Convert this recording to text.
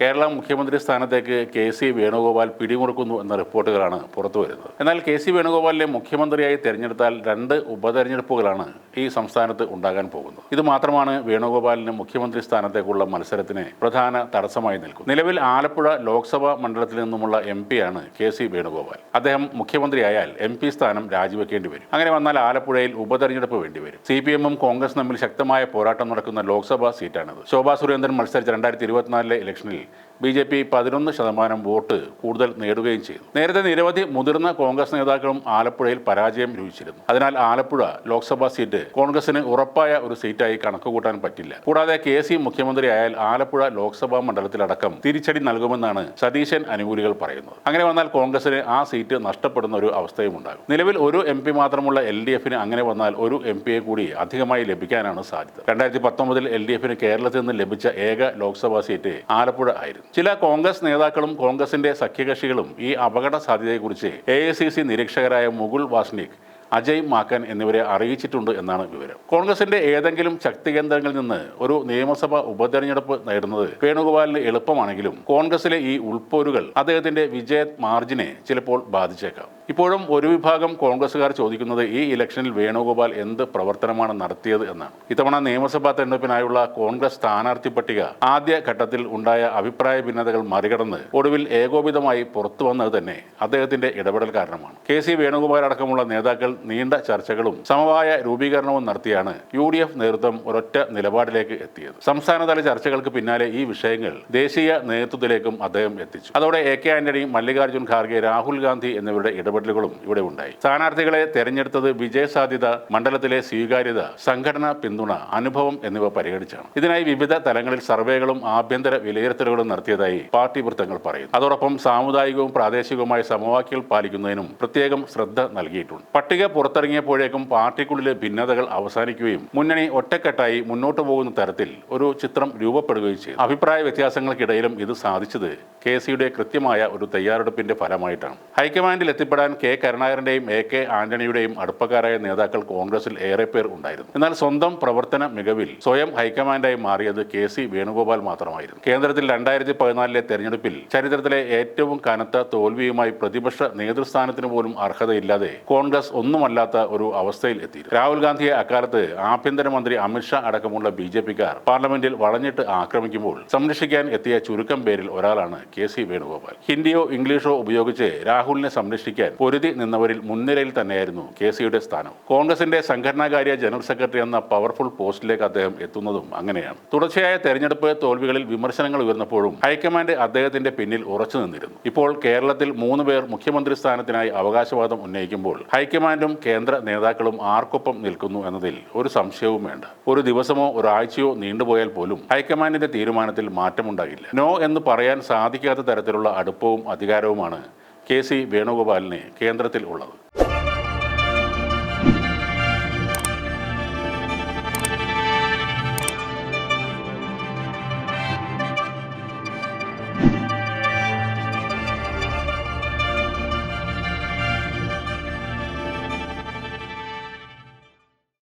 കേരള മുഖ്യമന്ത്രി സ്ഥാനത്തേക്ക് കെ.സി. വേണുഗോപാൽ പിടിമുറുക്കുന്നു എന്ന റിപ്പോർട്ടുകളാണ് പുറത്തുവരുന്നത്. എന്നാൽ കെ.സി. വേണുഗോപാലിനെ മുഖ്യമന്ത്രിയായി തെരഞ്ഞെടുത്താൽ 2 ഉപതെരഞ്ഞെടുപ്പുകളാണ് ഈ സംസ്ഥാനത്ത് ഉണ്ടാകാൻ പോകുന്നത്. ഇത് മാത്രമാണ് വേണുഗോപാലിന് മുഖ്യമന്ത്രി സ്ഥാനത്തേക്കുള്ള മത്സരത്തിന് പ്രധാന തടസ്സമായി നിൽക്കുന്നത്. നിലവിൽ ആലപ്പുഴ ലോക്സഭാ മണ്ഡലത്തിൽ നിന്നുമുള്ള MP-യാണ് കെ.സി. വേണുഗോപാൽ. അദ്ദേഹം മുഖ്യമന്ത്രിയായാൽ MP സ്ഥാനം രാജിവെക്കേണ്ടി വരും. അങ്ങനെ വന്നാൽ ആലപ്പുഴയിൽ ഉപതെരഞ്ഞെടുപ്പ് വേണ്ടിവരും. CPM-ഉം കോൺഗ്രസും തമ്മിൽ ശക്തമായ പോരാട്ടം നടക്കുന്ന ലോക്സഭാ സീറ്റാണിത്. ശോഭാ സുരേന്ദ്രൻ മത്സരിച്ച 2024 ഇലക്ഷനിൽ BJP 11% വോട്ട് കൂടുതൽ നേടുകയും ചെയ്തു. നേരത്തെ നിരവധി മുതിർന്ന കോൺഗ്രസ് നേതാക്കളും ആലപ്പുഴയിൽ പരാജയം രുചിച്ചിരുന്നു. അതിനാൽ ആലപ്പുഴ ലോക്സഭാ സീറ്റ് കോൺഗ്രസിന് ഉറപ്പായ ഒരു സീറ്റായി കണക്കുകൂട്ടാൻ പറ്റില്ല. കൂടാതെ കെ.സി. മുഖ്യമന്ത്രിയായാൽ ആലപ്പുഴ ലോക്സഭാ മണ്ഡലത്തിലടക്കം തിരിച്ചടി നൽകുമെന്നാണ് സതീശൻ അനുകൂലികൾ പറയുന്നത്. അങ്ങനെ വന്നാൽ കോൺഗ്രസിന് ആ സീറ്റ് നഷ്ടപ്പെടുന്ന ഒരു അവസ്ഥയും ഉണ്ടാകും. നിലവിൽ ഒരു MP മാത്രമുള്ള LDF-ന് അങ്ങനെ വന്നാൽ ഒരു MP-യെ കൂടി അധികമായി ലഭിക്കാനാണ് സാധ്യത. 2019 LDF-ന് കേരളത്തിൽ നിന്ന് ലഭിച്ച ഏക ലോക്സഭാ സീറ്റ് ആലപ്പുഴ ആയിരുന്നു. ചില കോൺഗ്രസ് നേതാക്കളും കോൺഗ്രസിന്റെ സഖ്യകക്ഷികളും ഈ അപകട സാധ്യതയെക്കുറിച്ച് AICC നിരീക്ഷകരായ മുകുൾ വാസ്നിക്, അജയ് മാക്കൻ എന്നിവരെ അറിയിച്ചിട്ടുണ്ട് എന്നാണ് വിവരം. കോൺഗ്രസിന്റെ ഏതെങ്കിലും ശക്തി കേന്ദ്രങ്ങളിൽ നിന്ന് ഒരു നിയമസഭാ ഉപതെരഞ്ഞെടുപ്പ് നേടുന്നത് വേണുഗോപാലിന് എളുപ്പമാണെങ്കിലും കോൺഗ്രസിലെ ഈ ഉൾപ്പോരുകൾ അദ്ദേഹത്തിന്റെ വിജയ മാർജിനെ ചിലപ്പോൾ ബാധിച്ചേക്കാം. ഇപ്പോഴും ഒരു വിഭാഗം കോൺഗ്രസുകാർ ചോദിക്കുന്നത് ഈ ഇലക്ഷനിൽ വേണുഗോപാൽ എന്ത് പ്രവർത്തനമാണ് നടത്തിയത് എന്നാണ്. ഇത്തവണ നിയമസഭാ തെരഞ്ഞെടുപ്പിനായുള്ള കോൺഗ്രസ് സ്ഥാനാർത്ഥി പട്ടിക ആദ്യ ഘട്ടത്തിൽ ഉണ്ടായ അഭിപ്രായ ഭിന്നതകൾ മറികടന്ന് ഒടുവിൽ ഏകോപിതമായി പുറത്തു വന്നത് തന്നെ അദ്ദേഹത്തിന്റെ ഇടപെടൽ കാരണമാണ്. കെ.സി. വേണുഗോപാൽ അടക്കമുള്ള നേതാക്കൾ നീണ്ട ചർച്ചകളും സമവായ രൂപീകരണവും നടത്തിയാണ് UDF നേതൃത്വം ഒരൊറ്റ നിലപാടിലേക്ക് എത്തിയത്. സംസ്ഥാനതല ചർച്ചകൾക്ക് പിന്നാലെ ഈ വിഷയങ്ങൾ ദേശീയ നേതൃത്വത്തിലേക്കും അദ്ദേഹം എത്തിച്ചു. അതോടെ AK ആന്റണി, മല്ലികാർജ്ജുൻ ഖാർഗെ, രാഹുൽ ഗാന്ധി എന്നിവരുടെ ഇടപെടലുകളും ഇവിടെ ഉണ്ടായി. സ്ഥാനാർത്ഥികളെ തെരഞ്ഞെടുത്തത് വിജയസാധ്യത, മണ്ഡലത്തിലെ സ്വീകാര്യത, സംഘടനാ പിന്തുണ, അനുഭവം എന്നിവ പരിഗണിച്ചാണ്. ഇതിനായി വിവിധ തലങ്ങളിൽ സർവേകളും ആഭ്യന്തര വിലയിരുത്തലുകളും നടത്തിയതായി പാർട്ടി വൃത്തങ്ങൾ പറയുന്നു. അതോടൊപ്പം സാമുദായികവും പ്രാദേശികവുമായ സമവാക്യങ്ങൾ പാലിക്കുന്നതിനും പ്രത്യേകം ശ്രദ്ധ നൽകിയിട്ടുണ്ട്. പട്ടിക പുറത്തിറങ്ങിയപ്പോഴേക്കും പാർട്ടിക്കുള്ളിലെ ഭിന്നതകൾ അവസാനിക്കുകയും മുന്നണി ഒറ്റക്കെട്ടായി മുന്നോട്ട് പോകുന്ന തരത്തിൽ ഒരു ചിത്രം രൂപപ്പെടുകയും ചെയ്തു. അഭിപ്രായ വ്യത്യാസങ്ങൾക്കിടയിലും ഇത് സാധിച്ചത് കെ.സിയുടെ കൃത്യമായ ഒരു തയ്യാറെടുപ്പിന്റെ ഫലമായിട്ടാണ്. ഹൈക്കമാൻഡിൽ എത്തിപ്പെടാൻ K. കരുണാകരന്റെയും AK ആന്റണിയുടെയും അടുപ്പക്കാരായ നേതാക്കൾ കോൺഗ്രസിൽ ഏറെ പേർ ഉണ്ടായിരുന്നു. എന്നാൽ സ്വന്തം പ്രവർത്തന മികവിൽ സ്വയം ഹൈക്കമാൻഡായി മാറിയത് കെ.സി. വേണുഗോപാൽ മാത്രമായിരുന്നു. കേന്ദ്രത്തിൽ 2014 തെരഞ്ഞെടുപ്പിൽ ചരിത്രത്തിലെ ഏറ്റവും കനത്ത തോൽവിയുമായി പ്രതിപക്ഷ നേതൃസ്ഥാനത്തിന് പോലും അർഹതയില്ലാതെ കോൺഗ്രസ് ഒന്നുമല്ലാത്ത ഒരു അവസ്ഥയിൽ എത്തി. രാഹുൽ ഗാന്ധിയെ അക്കാലത്ത് ആഭ്യന്തരമന്ത്രി അമിത്ഷാ അടക്കമുള്ള BJP-ക്കാർ പാർലമെന്റിൽ വളഞ്ഞിട്ട് ആക്രമിക്കുമ്പോൾ സംരക്ഷിക്കാൻ എത്തിയ ചുരുക്കം പേരിൽ ഒരാളാണ് കെ.സി. വേണുഗോപാൽ. ഹിന്ദിയോ ഇംഗ്ലീഷോ ഉപയോഗിച്ച് രാഹുലിനെ സംരക്ഷിക്കാൻ പൊരുതി നിന്നവരിൽ മുൻനിരയിൽ തന്നെയായിരുന്നു കെ.സിയുടെ സ്ഥാനം. കോൺഗ്രസിന്റെ സംഘടനാകാര്യ ജനറൽ സെക്രട്ടറി എന്ന പവർഫുൾ പോസ്റ്റിലേക്ക് അദ്ദേഹം എത്തുന്നതും അങ്ങനെയാണ്. തുടർച്ചയായ തെരഞ്ഞെടുപ്പ് തോൽവികളിൽ വിമർശനങ്ങൾ ഉയർന്നപ്പോഴും ഹൈക്കമാൻഡ് അദ്ദേഹത്തിന്റെ പിന്നിൽ ഉറച്ചു നിന്നിരുന്നു. ഇപ്പോൾ കേരളത്തിൽ 3 പേർ മുഖ്യമന്ത്രി സ്ഥാനത്തിനായി അവകാശവാദം ഉന്നയിക്കുമ്പോൾ ഹൈക്കമാൻഡും കേന്ദ്ര നേതാക്കളും ആർക്കൊപ്പം നിൽക്കുന്നു എന്നതിൽ ഒരു സംശയവും വേണ്ട. ഒരു ദിവസമോ ഒരാഴ്ചയോ നീണ്ടുപോയാൽ പോലും ഹൈക്കമാൻഡിന്റെ തീരുമാനത്തിൽ മാറ്റമുണ്ടാകില്ല. നോ എന്ന് പറയാൻ സാധിക്കാത്ത തരത്തിലുള്ള അടുപ്പവും അധികാരവുമാണ് കെ.സി. വേണുഗോപാലിന് കേന്ദ്രത്തിൽ ഉള്ളത്.